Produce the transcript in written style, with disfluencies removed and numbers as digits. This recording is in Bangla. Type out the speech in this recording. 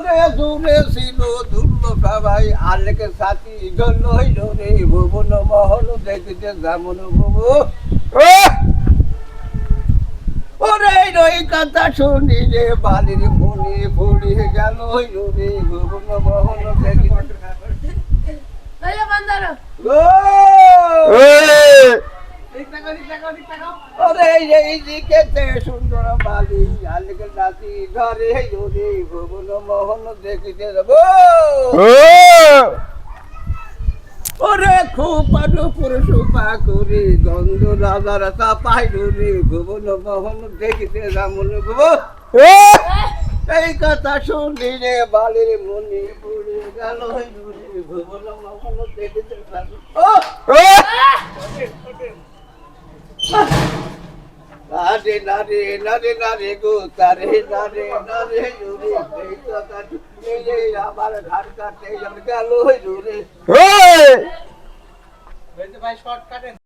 ওরে দূরে ছিল দুর্লভা ভাই আলেকের সাথী জন্য হইল রে ভুবন মহল দেখিতে যেমন বাবু ওরে এই কথা শুনি রে বালির মনে পড়ে গেল হইল রে ভুবন মহল দেখিতে ওরে এই দিকে সুন্দর বালি আলেকের সাথী ঘরে রে ভুবন মহল দেখিতে যাব ওরে খোপানো পুরুষপা করে গন্ধ রাজার তা পাইল রে ভুবন মোহন দেখিতে যেমন গো এই কথা শুনলি রে বালির মনে পড়ে গেল রে ভুবন মোহন দেখিতে নারে নারে নারে নারে গো তারে নারে নারে জুড়ে এই কথা শুনলি আমার ঘাট কাটে গেল রে ভাই শর্ট কাটেন।